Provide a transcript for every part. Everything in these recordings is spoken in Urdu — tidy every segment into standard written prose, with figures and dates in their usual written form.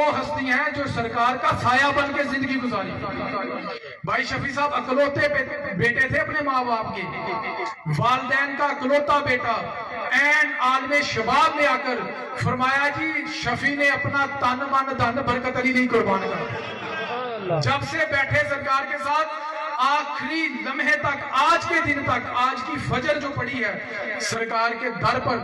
وہ ہستیاں ہیں جو سرکار کا سایہ بن کے زندگی گزاری. بھائی شفیع صاحب اکلوتے بیٹے تھے اپنے ماں باپ کے, والدین کا اکلوتا بیٹا. این عالم شباب میں آ کر فرمایا جی شفیع نے اپنا تن من دھن برکت علی نہیں قربان کر. جب سے بیٹھے سرکار کے ساتھ آخری لمحے تک, آج کے دن تک, آج کی فجر جو پڑی ہے سرکار کے در پر,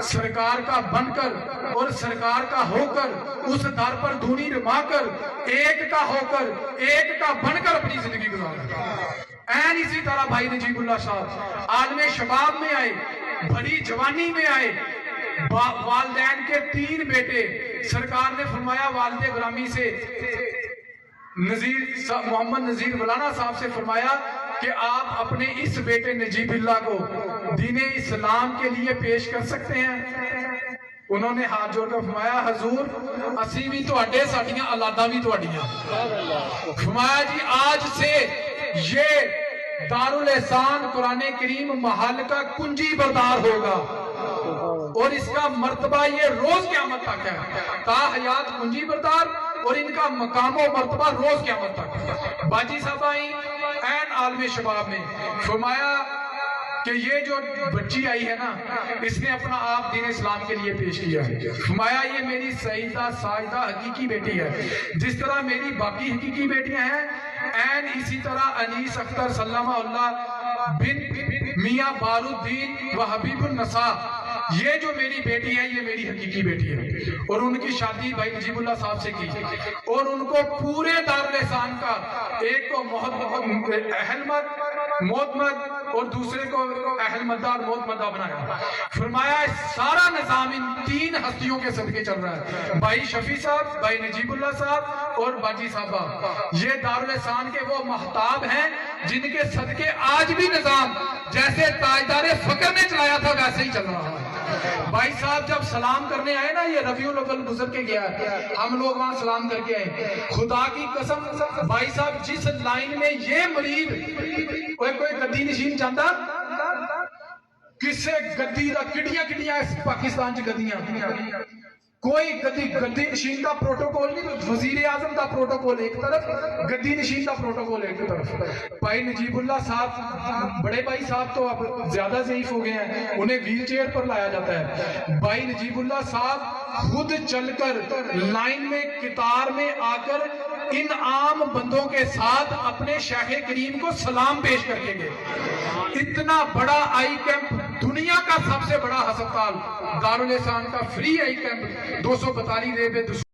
سرکار کا بن کر اور سرکار کا ہو کر, اس در پر دھونی رما کر, ایک کا ہو کر ایک کا بن کر اپنی زندگی گزارا. این اسی طرح بھائی نجیب اللہ صاحب عالم شباب میں آئے, بڑی جوانی میں آئے, والدین کے 3 بیٹے. سرکار نے فرمایا والد غلامی سے محمد نذیر مولانا صاحب سے فرمایا کہ آپ اپنے اس بیٹے نجیب اللہ کو دین اسلام کے لیے پیش کر سکتے ہیں. انہوں نے ہاتھ جوڑ کر فرمایا حضور اسی بھی تو اڈے ساڑیاں اولاداں بھی تو اڈیاں. فرمایا جی آج سے یہ دارالحسان قرآن کریم محل کا کنجی بردار ہوگا اور اس کا مرتبہ یہ روز قیامت تک ہے. تا حیات کنجی بردار اور ان کا مقام و مرتبہ روز قیامت تک. باجی صاحب آئیں این عالم شباب میں, فرمایا کہ یہ جو بچی آئی ہے نا اس نے اپنا آپ دین اسلام کے لیے پیش کیا ہے. فرمایا یہ میری سعیدہ ساجدہ حقیقی بیٹی ہے, جس طرح میری باقی حقیقی بیٹیاں ہیں این اسی طرح انیس اختر سلمہ اللہ بن میاں بارالدین و حبیب النساء یہ جو میری بیٹی ہے یہ میری حقیقی بیٹی ہے. اور ان کی شادی بھائی نجیب اللہ صاحب سے کی اور ان کو پورے دارالحسان کا ایک کو اہل مد موت مد اور دوسرے کو اہل مدار موت مدہ بنایا. فرمایا سارا نظام ان 3 ہستیوں کے صدقے چل رہا ہے, بھائی شفیع صاحب, بھائی نجیب اللہ صاحب اور باجی صاحبہ. یہ دارالحسان کے وہ محتاب ہیں جن کے صدقے آج بھی نظام جیسے تاجدار فقر نے چلایا تھا ویسے ہی چل رہا ہے. بھائی صاحب جب سلام کرنے آئے نا, یہ ربیع الاول گزر کے گیا, ہم لوگ وہاں سلام کر کے آئے. خدا کی قسم بھائی صاحب جس لائن میں یہ مرید کوئی گدی نشین چاہتا, کسے گدی دا کٹیاں پاکستان چ گدیاں, کوئی گدی نشین کا پروٹوکول نہیں. وزیر اعظم کا پروٹوکول ایک طرف, گدی نشین کا پروٹوکول ایک طرف. بھائی نجیب اللہ صاحب بڑے بھائی صاحب تو اب زیادہ ضعیف ہو گئے ہیں, انہیں ویل چیئر پر لایا جاتا ہے. بھائی نجیب اللہ صاحب خود چل کر لائن میں قطار میں آ کر ان عام بندوں کے ساتھ اپنے شیخ کریم کو سلام پیش کر کے گئے. اتنا بڑا آئی کیمپ, دنیا کا سب سے بڑا ہسپتال دارالحسان کا فری آئی کیمپ 242